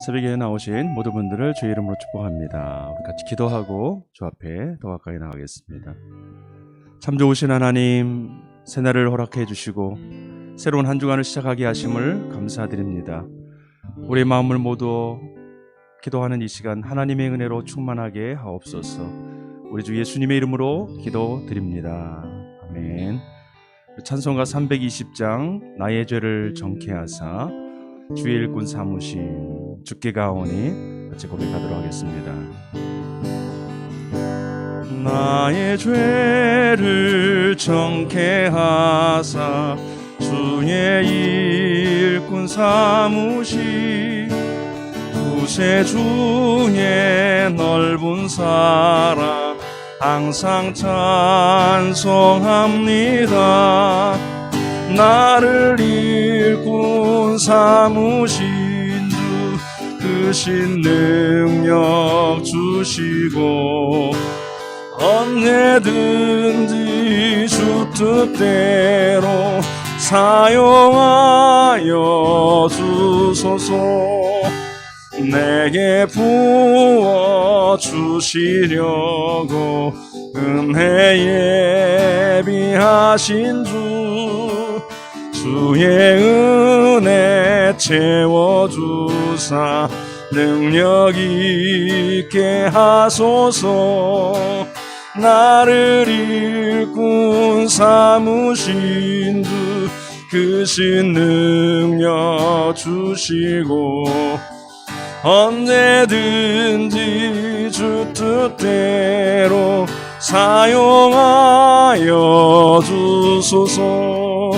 새벽에 나오신 모든 분들을 주의 이름으로 축복합니다. 우리 같이 기도하고 주 앞에 더 가까이 나가겠습니다. 참 좋으신 하나님, 새날을 허락해 주시고 새로운 한 주간을 시작하게 하심을 감사드립니다. 우리의 마음을 모두 기도하는 이 시간 하나님의 은혜로 충만하게 하옵소서. 우리 주 예수님의 이름으로 기도드립니다. 아멘. 찬송가 320장 나의 죄를 정케하사 주의 일꾼 삼으신 주께 가오니 같이 고백하도록 하겠습니다. 나의 죄를 정케하사 주의 일꾼 삼으신 구세주의 넓은 사랑 항상 찬송합니다. 나를 일꾼 삼으신 주 크신 능력 주시고 언제든지 주 뜻대로 사용하여 주소서. 내게 부어 주시려고 은혜 예비하신 주의 은혜 채워주사 능력 있게 하소서. 나를 일꾼 삼으신 주 크신 능력 주시고 언제든지 주 뜻대로 사용하여 주소서.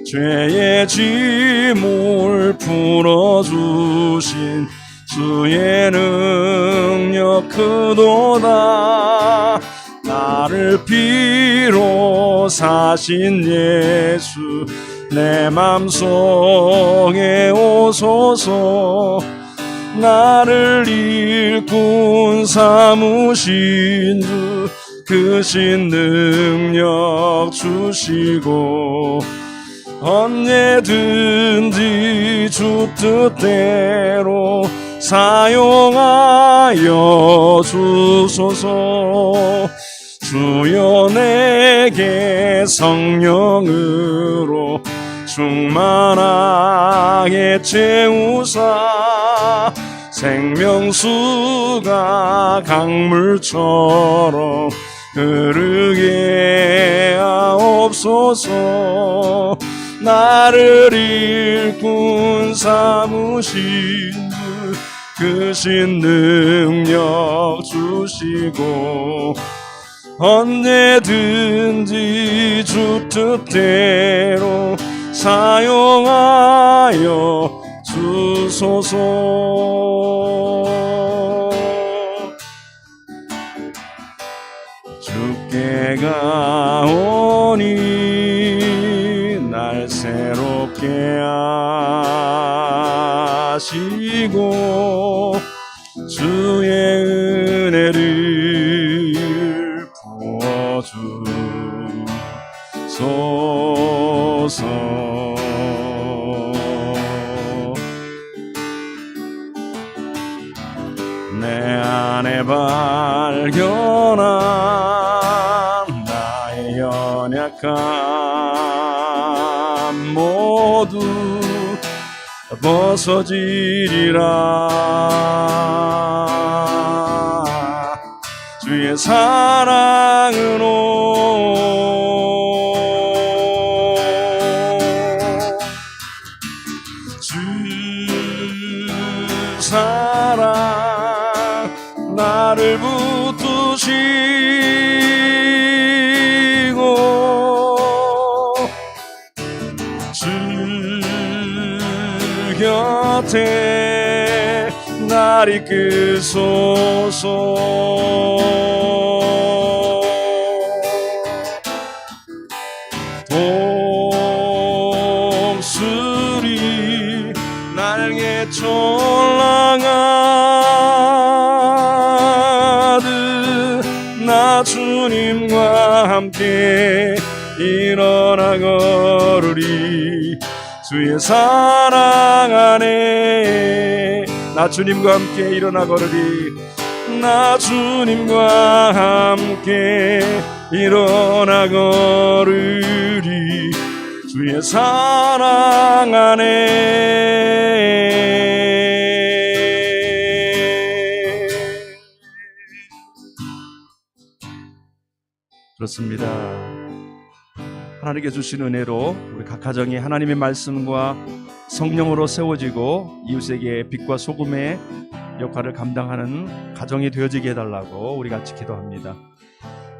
죄의 짐을 풀어주신 주의 능력 크도다. 나를 피로 사신 예수 내 맘속에 오소서. 나를 일꾼 삼으신 주 크신 능력 주시고 언제든지 주 뜻대로 사용하여 주소서. 주여 내게 성령으로 충만하게 채우사 생명수가 강물처럼 흐르게 하옵소서. 나를 일꾼 삼으신 주 크신 능력 주시고 언제든지 주 뜻대로 사용하여 주소서. 주께 가오니 날 새롭게 하시고 주의 은혜를 부어주소서. 내 안에 발견한 나의 연약함 모두 벗어지리라. 주의 사랑으로 주 사랑 나를 붙드시고 주 곁에 날 이끄소서. 독수리 날개처럼 날아가듯 나 주님과 함께 일어나 걸으리. 주의 사랑 안에 나 주님과 함께 일어나 걸으리. 나 주님과 함께 일어나 걸으리. 주의 사랑 안에. 그렇습니다. 하나님께 주신 은혜로 우리 각 가정이 하나님의 말씀과 성령으로 세워지고 이웃에게 빛과 소금의 역할을 감당하는 가정이 되어지게 해달라고 우리 같이 기도합니다.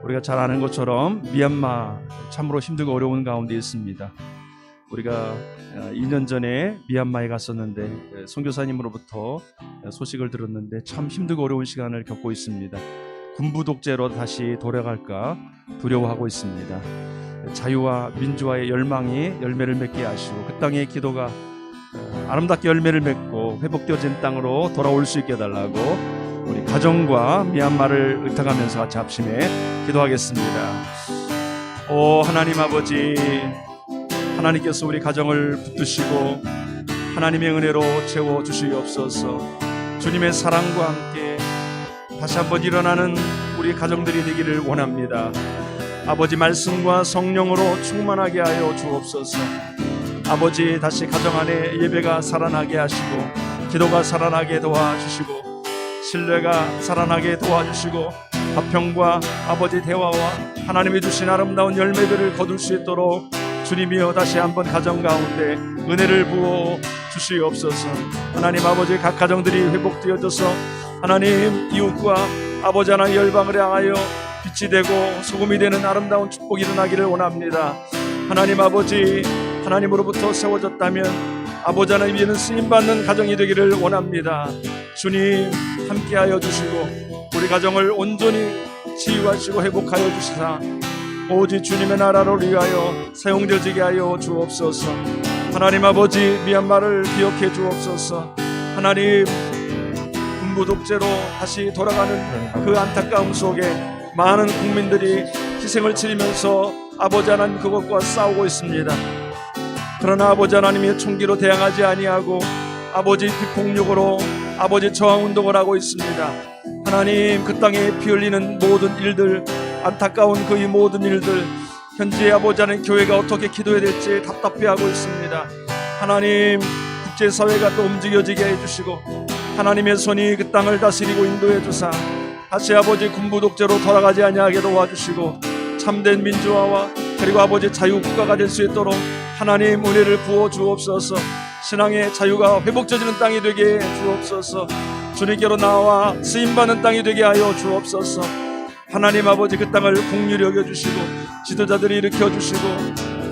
우리가 잘 아는 것처럼 미얀마 참으로 힘들고 어려운 가운데 있습니다. 우리가 2년 전에 미얀마에 갔었는데 선교사님으로부터 소식을 들었는데 참 힘들고 어려운 시간을 겪고 있습니다. 군부 독재로 다시 돌아갈까 두려워하고 있습니다. 자유와 민주화의 열망이 열매를 맺게 하시고 그 땅의 기도가 아름답게 열매를 맺고 회복되어진 땅으로 돌아올 수 있게 해달라고 우리 가정과 미얀마를 의탁하면서 같이 합심해 기도하겠습니다. 오 하나님 아버지, 하나님께서 우리 가정을 붙드시고 하나님의 은혜로 채워주시옵소서. 주님의 사랑과 함께 다시 한번 일어나는 우리 가정들이 되기를 원합니다. 아버지 말씀과 성령으로 충만하게 하여 주옵소서. 아버지 다시 가정 안에 예배가 살아나게 하시고 기도가 살아나게 도와주시고 신뢰가 살아나게 도와주시고 화평과 아버지 대화와 하나님이 주신 아름다운 열매들을 거둘 수 있도록 주님이여 다시 한번 가정 가운데 은혜를 부어 주시옵소서. 하나님 아버지 각 가정들이 회복되어져서 하나님 이웃과 아버지 하나님 열방을 향하여 빛이 되고 소금이 되는 아름다운 축복이 일어나기를 원합니다. 하나님 아버지 하나님으로부터 세워졌다면 아버지 하나님 이제는 쓰임받는 가정이 되기를 원합니다. 주님 함께하여 주시고 우리 가정을 온전히 치유하시고 회복하여 주시사 오직 주님의 나라를 위하여 사용되어지게 하여 주옵소서. 하나님 아버지 미얀마를 기억해 주옵소서. 하나님 군부 독재로 다시 돌아가는 그 안타까움 속에 많은 국민들이 희생을 치르면서 아버지 하나님 그것과 싸우고 있습니다. 그러나 아버지 하나님의 총기로 대항하지 아니하고 아버지 비폭력으로 아버지 저항운동을 하고 있습니다. 하나님 그 땅에 피 흘리는 모든 일들, 안타까운 그 모든 일들, 현재 아버지 하나님 교회가 어떻게 기도해야 될지 답답해하고 있습니다. 하나님 국제사회가 또 움직여지게 해주시고 하나님의 손이 그 땅을 다스리고 인도해 주사 다시 아버지 군부 독재로 돌아가지 아니하게 도와주시고 참된 민주화와 그리고 아버지 자유국가가 될 수 있도록 하나님 은혜를 부어 주옵소서. 신앙의 자유가 회복되어지는 땅이 되게 해 주옵소서. 주님께로 나와 쓰임받는 땅이 되게 하여 주옵소서. 하나님 아버지 그 땅을 긍휼히 여겨주시고 지도자들이 일으켜주시고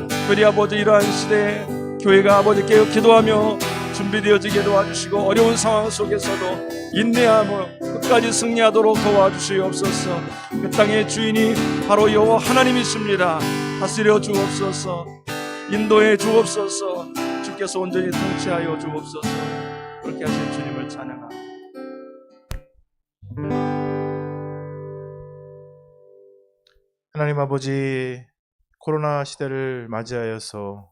특별히 아버지 이러한 시대에 교회가 아버지 깨어 기도하며 준비되어지게 도와주시고 어려운 상황 속에서도 인내하며 끝까지 승리하도록 도와주시옵소서. 그 땅의 주인이 바로 여호와 하나님이십니다. 다스려 주옵소서. 인도해 주옵소서. 주께서 온전히 통치하여 주옵소서. 그렇게 하신 주님을 찬양합니다. 하나님 아버지, 코로나 시대를 맞이하여서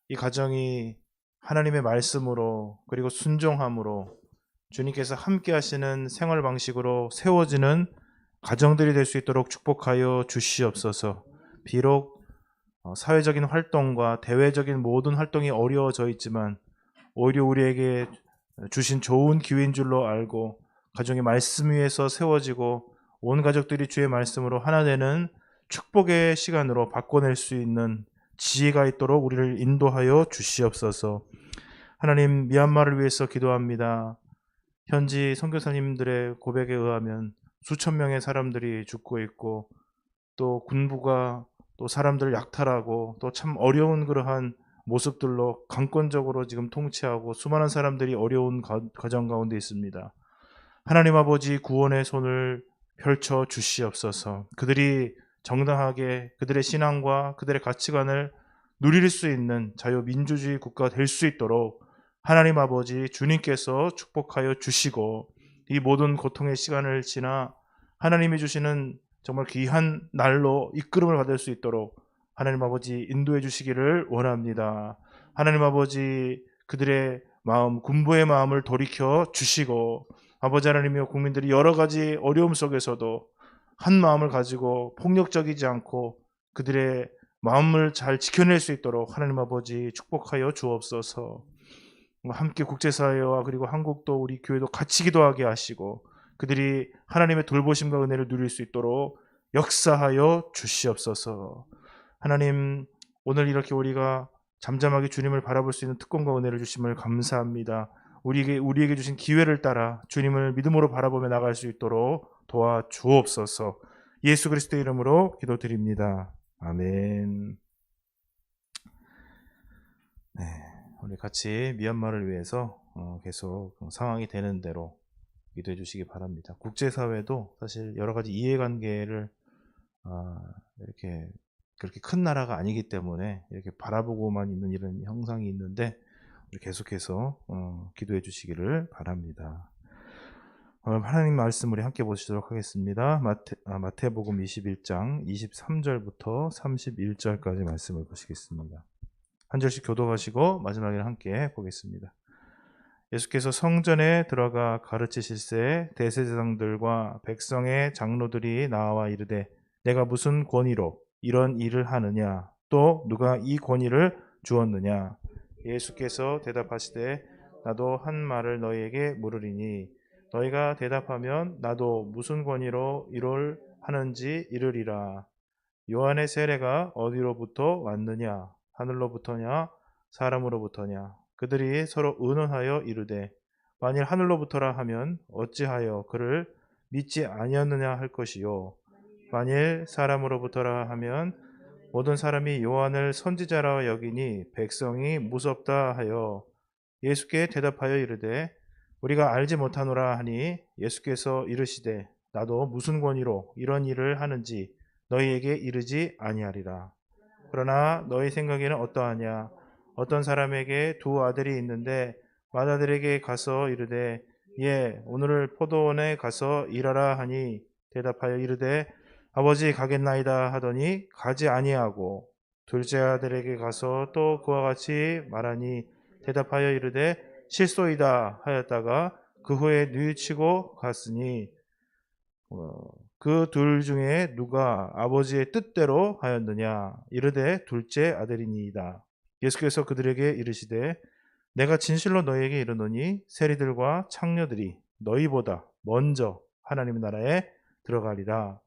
이 가정이 하나님의 말씀으로 그리고 순종함으로 주님께서 함께 하시는 생활 방식으로 세워지는 가정들이 될 수 있도록 축복하여 주시옵소서. 비록 사회적인 활동과 대외적인 모든 활동이 어려워져 있지만 오히려 우리에게 주신 좋은 기회인 줄로 알고 가정의 말씀 위에서 세워지고 온 가족들이 주의 말씀으로 하나 되는 축복의 시간으로 바꿔낼 수 있는 지혜가 있도록 우리를 인도하여 주시옵소서. 하나님, 미얀마를 위해서 기도합니다. 현지 선교사님들의 고백에 의하면 수천 명의 사람들이 죽고 있고 또 군부가 또 사람들을 약탈하고 또 참 어려운 그러한 모습들로 강권적으로 지금 통치하고 수많은 사람들이 어려운 가정 가운데 있습니다. 하나님 아버지, 구원의 손을 펼쳐 주시옵소서. 그들이 정당하게 그들의 신앙과 그들의 가치관을 누릴 수 있는 자유민주주의 국가가 될 수 있도록 하나님 아버지 주님께서 축복하여 주시고 이 모든 고통의 시간을 지나 하나님이 주시는 정말 귀한 날로 이끌음을 받을 수 있도록 하나님 아버지 인도해 주시기를 원합니다. 하나님 아버지, 그들의 마음, 군부의 마음을 돌이켜 주시고, 아버지 하나님이여, 국민들이 여러 가지 어려움 속에서도 한 마음을 가지고 폭력적이지 않고 그들의 마음을 잘 지켜낼 수 있도록 하나님 아버지 축복하여 주옵소서. 함께 국제사회와 그리고 한국도 우리 교회도 같이 기도하게 하시고 그들이 하나님의 돌보심과 은혜를 누릴 수 있도록 역사하여 주시옵소서. 하나님, 오늘 이렇게 우리가 잠잠하게 주님을 바라볼 수 있는 특권과 은혜를 주심을 감사합니다. 우리에게 주신 기회를 따라 주님을 믿음으로 바라보며 나갈 수 있도록 도와주옵소서. 예수 그리스도의 이름으로 기도드립니다. 아멘. 네, 우리 같이 미얀마를 위해서 계속 상황이 되는 대로 기도해 주시기 바랍니다. 국제사회도 사실 여러 가지 이해관계를 이렇게 그렇게 큰 나라가 아니기 때문에 이렇게 바라보고만 있는 이런 형상이 있는데 우리 계속해서 기도해 주시기를 바랍니다. 하나님 말씀 우리 함께 보시도록 하겠습니다. 마태복음 21장 23절부터 31절까지 말씀을 보시겠습니다. 한 절씩 교독하시고 마지막에는 함께 보겠습니다. 예수께서 성전에 들어가 가르치실새 대제사장들과 백성의 장로들이 나와 이르되 내가 무슨 권위로 이런 일을 하느냐, 또 누가 이 권위를 주었느냐. 예수께서 대답하시되 나도 한 말을 너희에게 물으리니 너희가 대답하면 나도 무슨 권위로 이를 하는지 이르리라. 요한의 세례가 어디로부터 왔느냐, 하늘로부터냐 사람으로부터냐. 그들이 서로 의논하여 이르되 만일 하늘로부터라 하면 어찌하여 그를 믿지 아니었느냐 할 것이요, 만일 사람으로부터라 하면 모든 사람이 요한을 선지자라 여기니 백성이 무섭다 하여 예수께 대답하여 이르되 우리가 알지 못하노라 하니 예수께서 이르시되 나도 무슨 권위로 이런 일을 하는지 너희에게 이르지 아니하리라. 그러나 너희 생각에는 어떠하냐? 어떤 사람에게 두 아들이 있는데 맏아들에게 가서 이르되 예 오늘 포도원에 가서 일하라 하니 대답하여 이르되 아버지 가겠나이다 하더니 가지 아니하고 둘째 아들에게 가서 또 그와 같이 말하니 대답하여 이르되 실소이다 하였다가 그 후에 뉘우치고 갔으니 그 둘 중에 누가 아버지의 뜻대로 하였느냐? 이르되 둘째 아들이니이다. 예수께서 그들에게 이르시되 내가 진실로 너희에게 이르노니 세리들과 창녀들이 너희보다 먼저 하나님 나라에 들어가리라.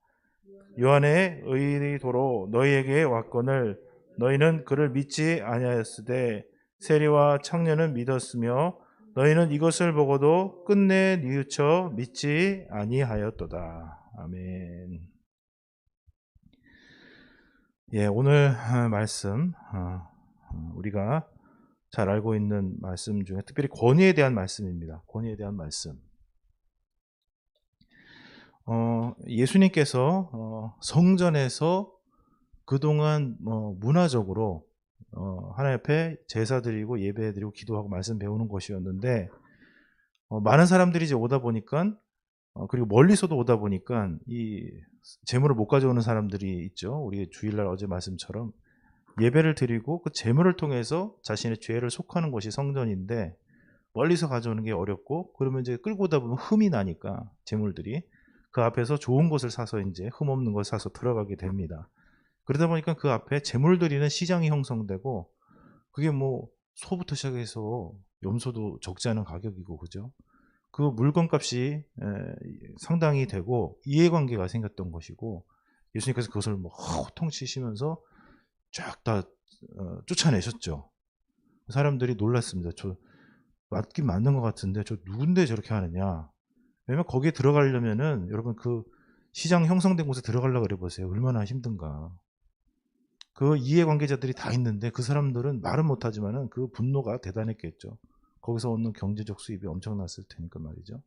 요한의 의도로 너희에게 왔거늘 너희는 그를 믿지 아니하였으되 세리와 창녀는 믿었으며 너희는 이것을 보고도 끝내 뉘우쳐 믿지 아니하였도다. 아멘. 예, 오늘 말씀 우리가 잘 알고 있는 말씀 중에 특별히 권위에 대한 말씀입니다. 권위에 대한 말씀. 예수님께서 성전에서 그동안 문화적으로 하나님 앞에 제사 드리고 예배 드리고 기도하고 말씀 배우는 곳이었는데 많은 사람들이 이제 오다 보니까 그리고 멀리서도 오다 보니까 이 제물을 못 가져오는 사람들이 있죠. 우리 주일날 어제 말씀처럼 예배를 드리고 그 제물을 통해서 자신의 죄를 속하는 곳이 성전인데 멀리서 가져오는 게 어렵고 그러면 이제 끌고 오다 보면 흠이 나니까 제물들이 그 앞에서 좋은 것을 사서 이제 흠 없는 걸 사서 들어가게 됩니다. 그러다 보니까 그 앞에 제물 드리는 시장이 형성되고 그게 뭐 소부터 시작해서 염소도 적지 않은 가격이고 그죠? 그 물건값이 상당히 되고 이해관계가 생겼던 것이고 예수님께서 그것을 뭐 호통치시면서 쫙 다 쫓아내셨죠. 사람들이 놀랐습니다. 저 맞긴 맞는 것 같은데 저 누군데 저렇게 하느냐. 왜냐면 거기에 들어가려면은 여러분 그 시장 형성된 곳에 들어가려고 그래 보세요. 얼마나 힘든가. 그 이해관계자들이 다 있는데 그 사람들은 말은 못하지만은 그 분노가 대단했겠죠. 거기서 얻는 경제적 수입이 엄청났을 테니까 말이죠.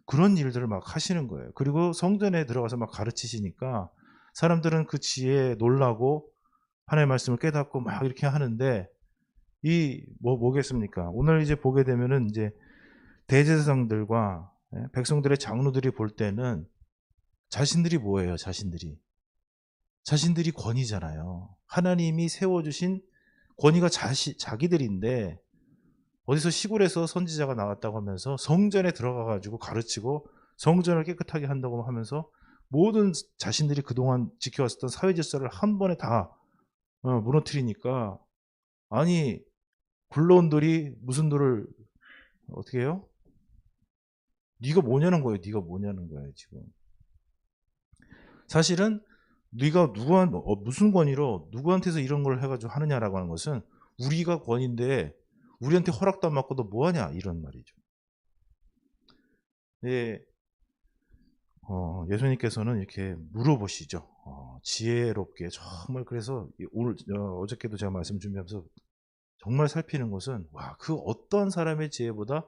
그런 일들을 막 하시는 거예요. 그리고 성전에 들어가서 막 가르치시니까 사람들은 그 지혜에 놀라고 하나님의 말씀을 깨닫고 막 이렇게 하는데 뭐겠습니까? 오늘 이제 보게 되면은 이제 대제사장들과 백성들의 장로들이 볼 때는 자신들이 뭐예요? 자신들이 권위잖아요. 하나님이 세워주신 권위가 자기들인데 어디서 시골에서 선지자가 나왔다고 하면서 성전에 들어가 가지고 가르치고 성전을 깨끗하게 한다고 하면서 모든 자신들이 그동안 지켜왔었던 사회 질서를 한 번에 다 무너뜨리니까, 아니 굴러온 돌이 무슨 돌을 어떻게 해요? 네가 뭐냐는 거예요. 네가 뭐냐는 거예요, 지금. 사실은 네가 무슨 권위로 누구한테서 이런 걸 해가지고 하느냐라고 하는 것은, 우리가 권위인데 우리한테 허락도 안 받고 너 뭐하냐, 이런 말이죠. 예, 예수님께서는 이렇게 물어보시죠. 지혜롭게 정말. 그래서 오늘 어저께도 제가 말씀 준비하면서 정말 살피는 것은, 와, 그 어떤 사람의 지혜보다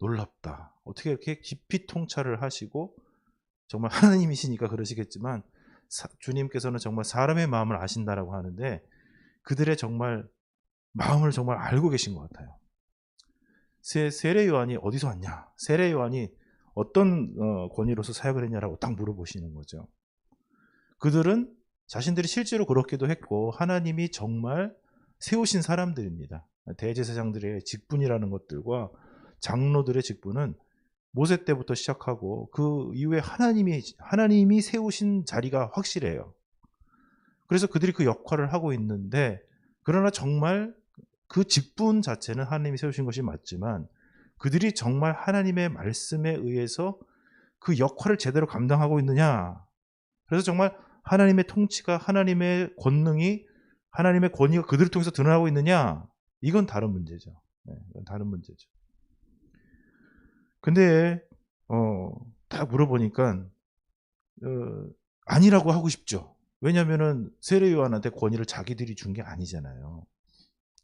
놀랍다. 어떻게 이렇게 깊이 통찰을 하시고, 정말 하나님이시니까 그러시겠지만 주님께서는 정말 사람의 마음을 아신다라고 하는데, 그들의 정말 마음을 정말 알고 계신 것 같아요. 세례 요한이 어디서 왔냐? 세례 요한이 어떤 권위로서 사역을 했냐라고 딱 물어보시는 거죠. 그들은 자신들이 실제로 그렇기도 했고, 하나님이 정말 세우신 사람들입니다. 대제사장들의 직분이라는 것들과 장로들의 직분은 모세 때부터 시작하고 그 이후에 하나님이 세우신 자리가 확실해요. 그래서 그들이 그 역할을 하고 있는데, 그러나 정말 그 직분 자체는 하나님이 세우신 것이 맞지만, 그들이 정말 하나님의 말씀에 의해서 그 역할을 제대로 감당하고 있느냐, 그래서 정말 하나님의 통치가, 하나님의 권능이, 하나님의 권위가 그들을 통해서 드러나고 있느냐, 이건 다른 문제죠. 이건 다른 문제죠. 근데 딱 물어보니까 아니라고 하고 싶죠. 왜냐하면은 세례 요한한테 권위를 자기들이 준 게 아니잖아요.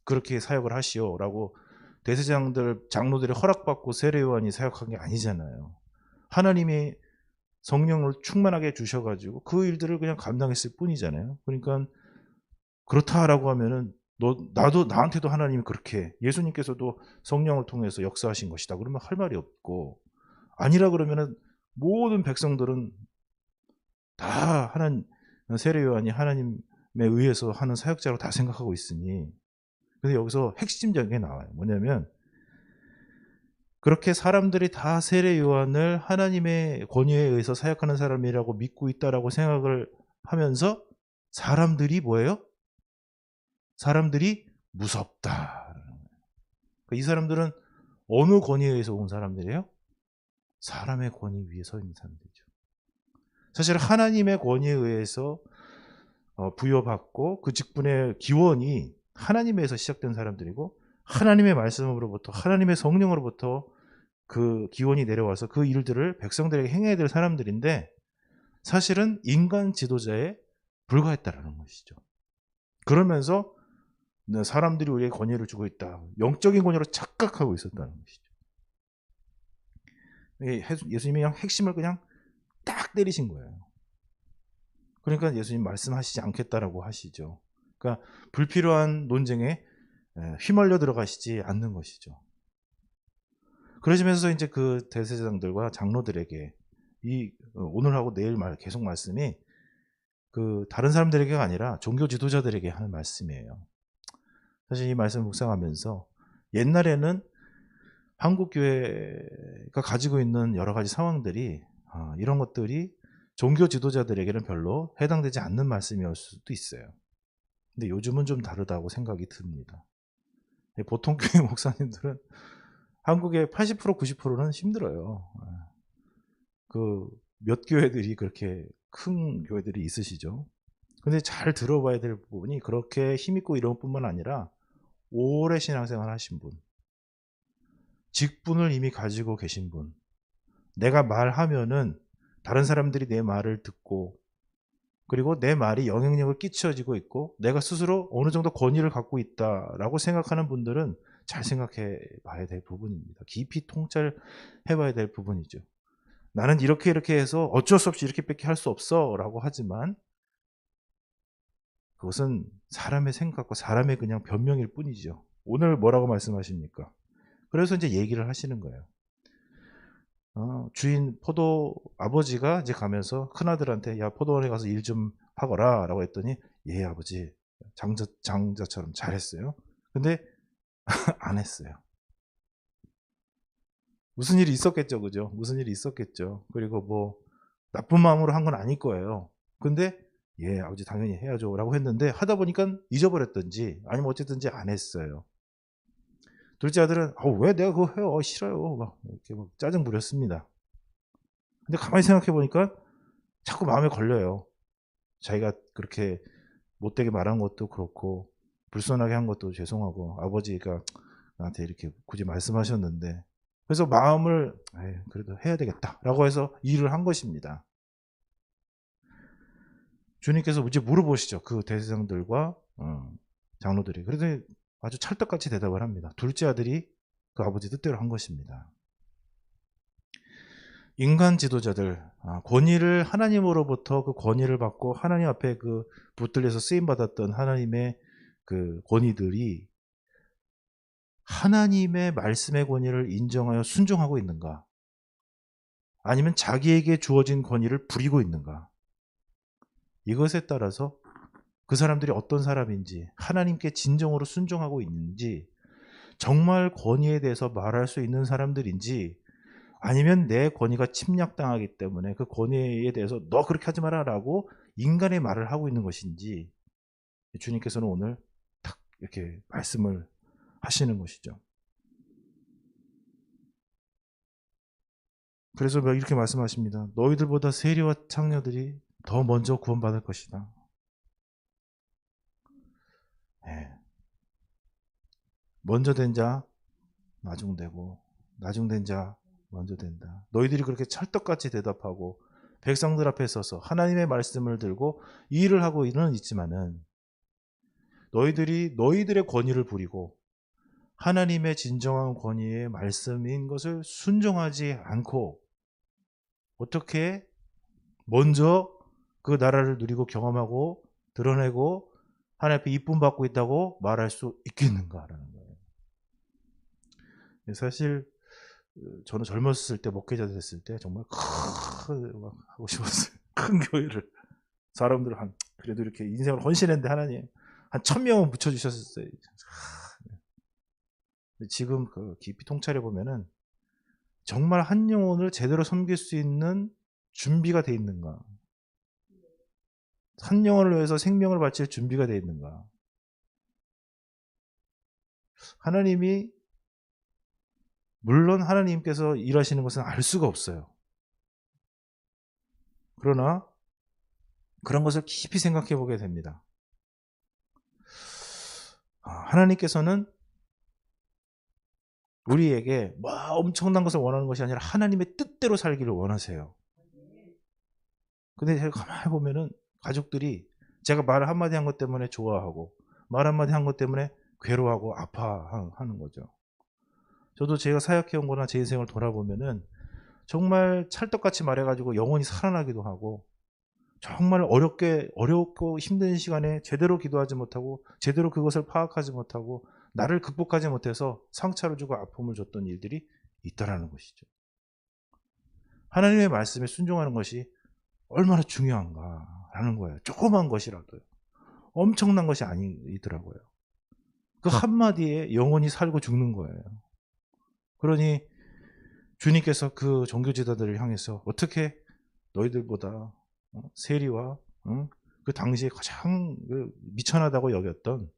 그렇게 사역을 하시오라고 대제사장들, 장로들이 허락받고 세례 요한이 사역한 게 아니잖아요. 하나님이 성령을 충만하게 주셔가지고 그 일들을 그냥 감당했을 뿐이잖아요. 그러니까 그렇다라고 하면은 나한테도 하나님이 그렇게, 예수님께서도 성령을 통해서 역사하신 것이다 그러면 할 말이 없고, 아니라 그러면은 모든 백성들은 다 세례 요한이 하나님에 의해서 하는 사역자로 다 생각하고 있으니. 근데 여기서 핵심적인 게 나와요. 뭐냐면, 그렇게 사람들이 다 세례 요한을 하나님의 권위에 의해서 사역하는 사람이라고 믿고 있다라고 생각을 하면서, 사람들이 뭐예요? 사람들이 무섭다. 이 사람들은 어느 권위에 의해서 온 사람들이에요? 사람의 권위 위에 서 있는 사람들이죠. 사실 하나님의 권위에 의해서 부여받고 그 직분의 기원이 하나님에서 시작된 사람들이고, 하나님의 말씀으로부터, 하나님의 성령으로부터 그 기원이 내려와서 그 일들을 백성들에게 행해야 될 사람들인데, 사실은 인간 지도자에 불과했다라는 것이죠. 그러면서 사람들이 우리에게 권위를 주고 있다, 영적인 권위로 착각하고 있었다는 것이죠. 예수님이 그냥 핵심을 그냥 딱 때리신 거예요. 그러니까 예수님 말씀하시지 않겠다라고 하시죠. 그러니까 불필요한 논쟁에 휘말려 들어가시지 않는 것이죠. 그러시면서 이제 그 대제사장들과 장로들에게 오늘하고 내일 계속 말씀이 그 다른 사람들에게가 아니라 종교 지도자들에게 하는 말씀이에요. 사실 이 말씀을 묵상하면서, 옛날에는 한국 교회가 가지고 있는 여러 가지 상황들이, 이런 것들이 종교 지도자들에게는 별로 해당되지 않는 말씀이었을 수도 있어요. 근데 요즘은 좀 다르다고 생각이 듭니다. 보통 교회 목사님들은 한국의 80% 90%는 힘들어요. 그 몇 교회들이 그렇게 큰 교회들이 있으시죠. 근데 잘 들어봐야 될 부분이, 그렇게 힘있고 이런 뿐만 아니라 오래 신앙생활 하신 분, 직분을 이미 가지고 계신 분, 내가 말하면은 다른 사람들이 내 말을 듣고, 그리고 내 말이 영향력을 끼쳐지고 있고 내가 스스로 어느 정도 권위를 갖고 있다라고 생각하는 분들은 잘 생각해 봐야 될 부분입니다. 깊이 통찰해 봐야 될 부분이죠. 나는 이렇게 해서 어쩔 수 없이 이렇게밖에 할 수 없어 라고 하지만, 그것은 사람의 생각과 사람의 그냥 변명일 뿐이죠. 오늘 뭐라고 말씀하십니까? 그래서 이제 얘기를 하시는 거예요. 주인 아버지가 이제 가면서 큰아들한테, 야, 포도원에 가서 일 좀 하거라 라고 했더니, 예 아버지, 장자처럼 잘했어요. 근데 안 했어요. 무슨 일이 있었겠죠, 그죠? 무슨 일이 있었겠죠. 그리고 뭐 나쁜 마음으로 한 건 아닐 거예요. 근데 예, 아버지 당연히 해야죠라고 했는데 하다 보니까 잊어버렸던지 아니면 어쨌든지 안 했어요. 둘째 아들은 왜 내가 그거 해요? 싫어요. 막 이렇게 막 짜증 부렸습니다. 근데 가만히 생각해 보니까 자꾸 마음에 걸려요. 자기가 그렇게 못되게 말한 것도 그렇고 불손하게 한 것도 죄송하고 아버지가 나한테 이렇게 굳이 말씀하셨는데 그래서 마음을 그래도 해야 되겠다라고 해서 일을 한 것입니다. 주님께서 이제 물어보시죠. 그 대제사장들과 장로들이. 그래서 아주 찰떡같이 대답을 합니다. 둘째 아들이 그 아버지 뜻대로 한 것입니다. 인간 지도자들, 권위를 하나님으로부터 그 권위를 받고 하나님 앞에 그 붙들려서 쓰임받았던 하나님의 그 권위들이 하나님의 말씀의 권위를 인정하여 순종하고 있는가? 아니면 자기에게 주어진 권위를 부리고 있는가? 이것에 따라서 그 사람들이 어떤 사람인지, 하나님께 진정으로 순종하고 있는지, 정말 권위에 대해서 말할 수 있는 사람들인지, 아니면 내 권위가 침략당하기 때문에 그 권위에 대해서 너 그렇게 하지 마라 라고 인간의 말을 하고 있는 것인지 주님께서는 오늘 딱 이렇게 말씀을 하시는 것이죠. 그래서 이렇게 말씀하십니다. 너희들보다 세리와 창녀들이 더 먼저 구원받을 것이다. 네. 먼저 된 자 나중되고 나중된 자 먼저 된다. 너희들이 그렇게 찰떡같이 대답하고 백성들 앞에 서서 하나님의 말씀을 들고 이 일을 하고 있는 있지만은 너희들이 너희들의 권위를 부리고 하나님의 진정한 권위의 말씀인 것을 순종하지 않고 어떻게 먼저 그 나라를 누리고 경험하고 드러내고 하나님 앞에 이쁨 받고 있다고 말할 수 있겠는가라는 거예요. 사실 저는 젊었을 때 목회자 됐을 때 정말 막 하고 싶었어요. 큰 교회를 사람들 그래도 이렇게 인생을 헌신했는데 하나님 한 1000명은 붙여주셨어요. 지금 깊이 통찰해 보면은 정말 한 영혼을 제대로 섬길 수 있는 준비가 돼 있는가? 한 영혼을 위해서 생명을 바칠 준비가 돼 있는가? 하나님이 물론 하나님께서 일하시는 것은 알 수가 없어요. 그러나 그런 것을 깊이 생각해 보게 됩니다. 하나님께서는 우리에게 엄청난 것을 원하는 것이 아니라 하나님의 뜻대로 살기를 원하세요. 근데 제가 가만히 보면은 가족들이 제가 말 한마디 한 것 때문에 좋아하고 말 한마디 한 것 때문에 괴로워하고 아파하는 거죠. 저도 제가 사역해온 거나 제 인생을 돌아보면은 정말 찰떡같이 말해가지고 영혼이 살아나기도 하고 정말 어렵고 힘든 시간에 제대로 기도하지 못하고 제대로 그것을 파악하지 못하고 나를 극복하지 못해서 상처를 주고 아픔을 줬던 일들이 있다라는 것이죠. 하나님의 말씀에 순종하는 것이 얼마나 중요한가라는 거예요. 조그만 것이라도요. 엄청난 것이 아니더라고요. 그 한마디에 영혼이 살고 죽는 거예요. 그러니 주님께서 그 종교지도자들을 향해서 어떻게 너희들보다 세리와 그 당시에 가장 미천하다고 여겼던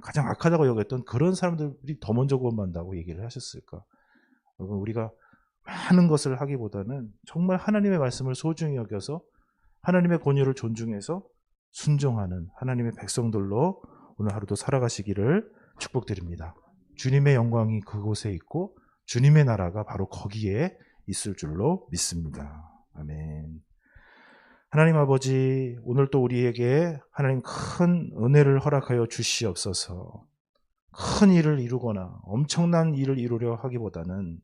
가장 악하다고 여겼던 그런 사람들이 더 먼저 구원받는다고 얘기를 하셨을까? 여러분 우리가 많은 것을 하기보다는 정말 하나님의 말씀을 소중히 여겨서 하나님의 권위를 존중해서 순종하는 하나님의 백성들로 오늘 하루도 살아가시기를 축복드립니다. 주님의 영광이 그곳에 있고 주님의 나라가 바로 거기에 있을 줄로 믿습니다. 아멘. 하나님 아버지, 오늘 또 우리에게 하나님 큰 은혜를 허락하여 주시옵소서. 큰 일을 이루거나 엄청난 일을 이루려 하기보다는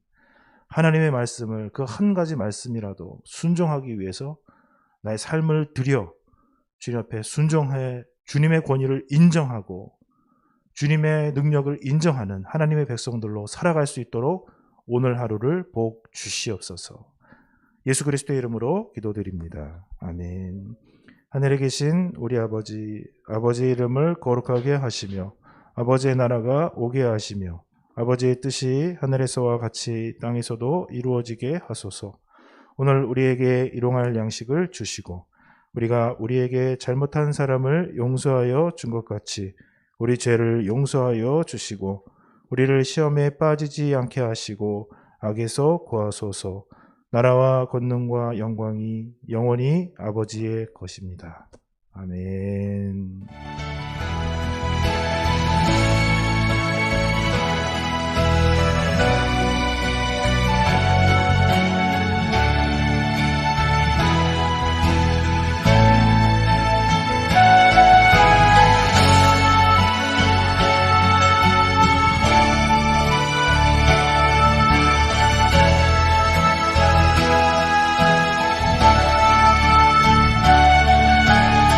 하나님의 말씀을 그 한 가지 말씀이라도 순종하기 위해서 나의 삶을 들여 주님 앞에 순종해 주님의 권위를 인정하고 주님의 능력을 인정하는 하나님의 백성들로 살아갈 수 있도록 오늘 하루를 복 주시옵소서. 예수 그리스도의 이름으로 기도드립니다. 아멘. 하늘에 계신 우리 아버지의 이름을 거룩하게 하시며 아버지의 나라가 오게 하시며 아버지의 뜻이 하늘에서와 같이 땅에서도 이루어지게 하소서. 오늘 우리에게 일용할 양식을 주시고 우리가 우리에게 잘못한 사람을 용서하여 준 것 같이 우리 죄를 용서하여 주시고 우리를 시험에 빠지지 않게 하시고 악에서 구하소서. 나라와 권능과 영광이 영원히 아버지의 것입니다. 아멘.